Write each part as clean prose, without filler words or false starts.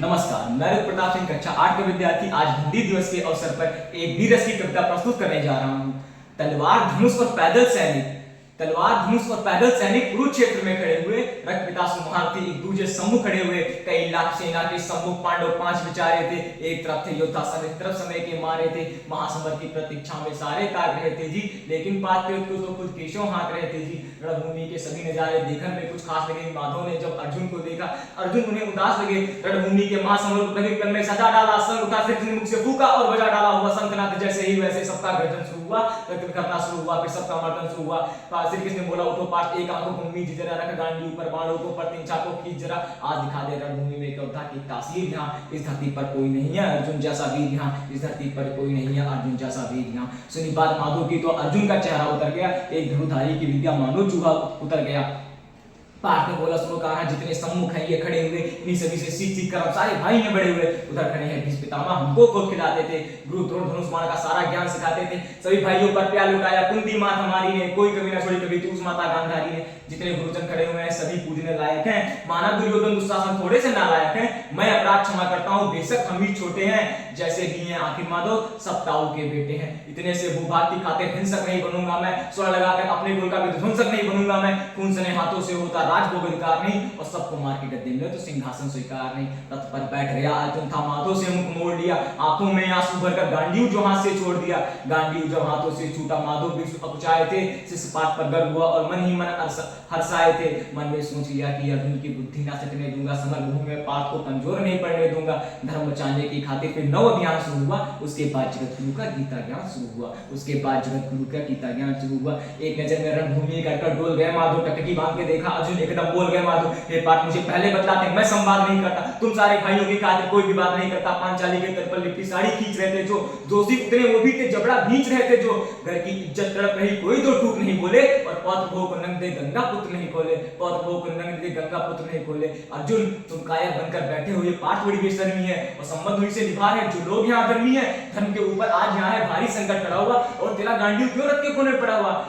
नमस्कार, मैं रुद्र प्रताप सिंह कक्षा 8 का विद्यार्थी आज हिंदी दिवस के अवसर पर एक वीर रस की कविता प्रस्तुत करने जा रहा हूँ। तलवार धनुष और पैदल सैनिक कुरुक्षेत्र में खड़े हुए, रक्त पितासु महारथी एक दूजे सम्मुख खड़े हुए। कई लाख सेना के सम्मुख पांडव 5 विचारे थे। एक तरफ थे योद्धा समय तरफ समय के मारे थे। महासमर की प्रतीक्षा में सारे काग रहे थे जी, लेकिन पात्रवत को तो खुद केशव हाँक रहे थे जी। रणभूमि के सभी नजारे देखने में कुछ खास लगे। माधव ने जब अर्जुन को देखा, अर्जुन उन्हें उदास लगे। रणभूमि के महासमर में सजा डाला, संग उठा सिर मुख से फूका और बजा डाला हुआ शंखनाद जैसे ही वैसे सबका गर्जन शुरू हुआ, रक्त करना शुरू हुआ, फिर सबका मर्दन शुरू हुआ। श्री कृष्ण ने बोला, उठो पाठ, एक आंखों को मीच जरा, रख गांडी ऊपर, बाणों को पर, तीन चाकों खींच जरा। आज दिखा दे रणभूमि में योद्धा की तासीर। यहाँ इस धरती पर कोई नहीं है अर्जुन जैसा वीर, यहाँ इस धरती पर कोई नहीं है अर्जुन जैसा वीर। यहाँ सुनी बात माधव की तो अर्जुन का चेहरा उतर गया। एक धनुधारी की विद्या मानो चूहा उतर गया। पार्थ ने बोला, सुनो कहा, जितने सम्मुख हैं ये खड़े हुए, इन्हीं सभी से सीख कर सारे भाई हैं बड़े हुए। उधर खड़े हैं भीष्म पितामह, हमको को खिलाते थे, गुरु द्रोण धनुष बाण का सारा ज्ञान सिखाते थे। सभी भाइयों पर प्यार लुटाया कुंती मात हमारी ने, कोई कमी ना छोड़ी कभी तूस माता गांधारी ने। जितने गुरुजन खड़े हुए हैं सभी पूजने लायक हैं। माना दुर्योधन दुशासन थोड़े से नालायक हैं। मैं अपराध क्षमा करता हूँ, बेशक हम ही छोटे हैं, जैसे भी हैं आखिर माधव सब ताऊ के बेटे हैं। इतने से भूभाग की खातिर हिंसक नहीं बनूंगा मैं, स्वर लगाकर अपने कुल का विध्वंसक नहीं बनूंगा मैं। खून सने हाथों से होता राजभोग अधिकार नहीं, और सबको मार के गद्दे में तो सिंहासन स्वीकार नहीं। रथ पर बैठ गया अर्जुन था, माथों से मुख मोड़ लिया, आंखों में आंसू भरकर गांडीव जो हाथ से छोड़ दिया। गांडीव जब हाथों से छूटा, माधव भी अपचाए थे, शिष्यपाठ पर गर्व हुआ और मन ही मन हर्षाए थे। मन में सोच लिया कि अर्जुन की बुद्धि ना सटने दूंगा, समर भूमि में पार्थ को कमजोर नहीं पड़ने दूंगा। धर्म बचाने की खातिर फिर नव अभियान शुरू हुआ। उसके बाद जगत गुरु का गीता ज्ञान शुरू हुआ। एक नजर में रणभूमि कर डोल गए माधव, टकटकी बांध के देखा अर्जुन, एकदम बोल गए माधव, ये बात मुझे पहले बतलाते, मैं संवाद नहीं करता, तुम सारे भाइयों की खातिर कोई भी बात नहीं करता। पांचाली के तर पर लिपटी साड़ी खींच रहे थे जो दोषी उतरे वो भी थे, जबड़ा भींच रहे थे जो। घर की इज्जत तड़प रही, कोई दो टूक नहीं बोले, और पौत्र भोग को नंग दे गंगा पुत्र नहीं खोले, पौत्र भोग को नंग दे गंगा पुत्र नहीं खोले। अर्जुन तुम कायर बनकर बैठे हो, ये पाठ बड़ी बेशर्मी है, और संबंध हुई से निभा है। जो लोग यहाँ अधर्मी है, धर्म के ऊपर आज यहाँ है भारी संकट खड़ा हुआ, और तेरा गांडी क्यों रख के कोने पड़ा हुआ।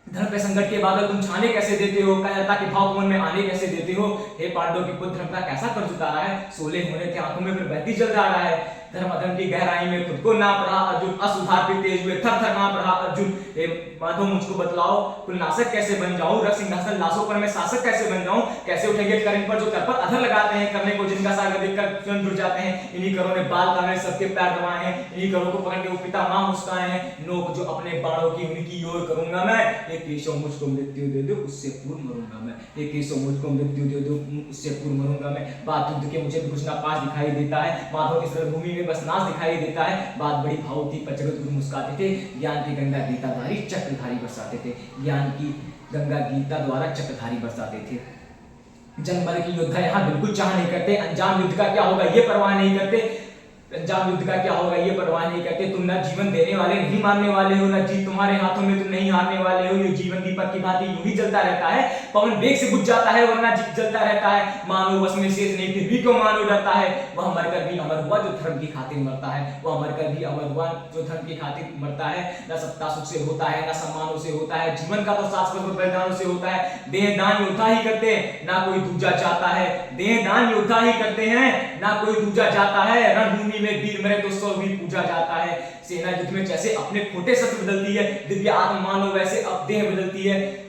धर्म पे संकट के बादल तुम छाने कैसे देते हो, कायरता के भाव मन में आने कैसे देते हो। हे पांडव की पुत्र, धर्म का कैसा कर्ज उतारा है, सोले होने थे आंखों में फिर बहती जल जा रहा है। धर्म अधर्म की गहराई में खुद को नाप रहा अर्जुन, असुधार पे तेज हुए थर थर कांप रहा अर्जुन। हे माधव मुझको बतलाओ, कुलनाशक कैसे बन जाऊं, रक्त सिंहासन लाशों पर मैं शासक कैसे बन जाऊं। कैसे उठेंगे कर इन पर जो कर पर अधर लगाते हैं, करने को जिनका सागर देखकर स्वयं जुड़ जाते हैं। इन्हीं करों ने बाल काटे सबके पैर दबाए हैं, इन्हीं करों को पकड़ के वो पितामह मुस्काए हैं। नोक जो अपने बाणों की उनकी ओर करूंगा मैं, ये केशव मुझको मृत्यु दे दो उससे पूर्व मरूंगा मैं, ये केशव मुझको मृत्यु दे दो उससे पूर्व मरूंगा मैं। बात युद्ध के मुझे कुछ ना पास दिखाई देता है, माधव इस रणभूमि में बस नाश दिखाई देता है। बात बड़ी भावुक थी पर जगत गुरु मुस्काते थे। ज्ञान की गंगा गीताधारी चक्रधारी बरसाते थे, ज्ञान की गंगा गीता द्वारा चक्रधारी बरसाते थे। जनबल की योद्धा यहाँ बिल्कुल चाह नहीं करते, अंजाम युद्ध का क्या होगा ये परवाह नहीं करते, अंजाम युद्ध का क्या होगा ये परवाह नहीं करते। तुम ना जीवन देने वाले नहीं मारने वाले हो, ना जीत तुम्हारे हाथों में, तुम नहीं हारने वाले हो। ये जीवन दीपक की भांति यूं ही जलता रहता है, पवन वेग से बुझ जाता है वरना जलता रहता है। मानो बस में शेष नहीं फिर भी क्यों मानो डरता है। वह मरकर भी अमर हुआ जो धर्म की खातिर मरता है, वह मरकर भी अमर हुआ जो धर्म की खातिर मरता है। न सत्ता सुख से होता है, न सम्मानों से होता है, जीवन का तो शाश्वत बलिदानों से होता है। देह दान योद्धा ही करते हैं, ना कोई दूजा चाहता है, देह दान योद्धा ही करते हैं, ना कोई दूजा चाहता है। रणभूमि में वीर मरे तो सौ भी पूजा जाता है। सेना युद्ध में जैसे अपने खोटे शस्त्र बदलती है, दिव्य आत्म मानो वैसे अब देह बदलती है।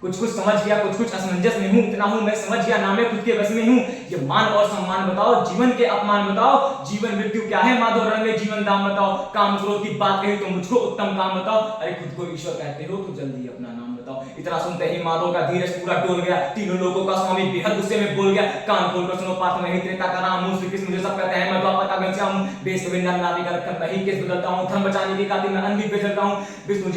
कुछ कुछ समझ गया, कुछ कुछ असमंजस में हूं, इतना हूं मैं समझ गया, ना मैं खुद के बस में हूं। ये मान और सम्मान बताओ, जीवन के अपमान बताओ, जीवन मृत्यु क्या है माधव रण में जीवन दाम बताओ। काम क्रोध की बात कही तो मुझको उत्तम काम बताओ, अरे खुद को ईश्वर कहते हो तो जल्दी अपना नाम बताओ। इतना सुनते ही माधव का धीरज पूरा डोल गया, तीनों लोगों का स्वामी बेहद गुस्से में बोल गया। कान खोलकर सुनो पार्थ, मैं ही त्रेता का राम हूं, श्री कृष्ण मुझे सब कहते हैं, मैं द्वापर का घनश्याम हूं। बेस विनर नारी का रखकर मैं ही केस बदलता हूं, धर्म बचाने की खातिर मैं अनभिज्ञ पे चलता हूं। विष्णु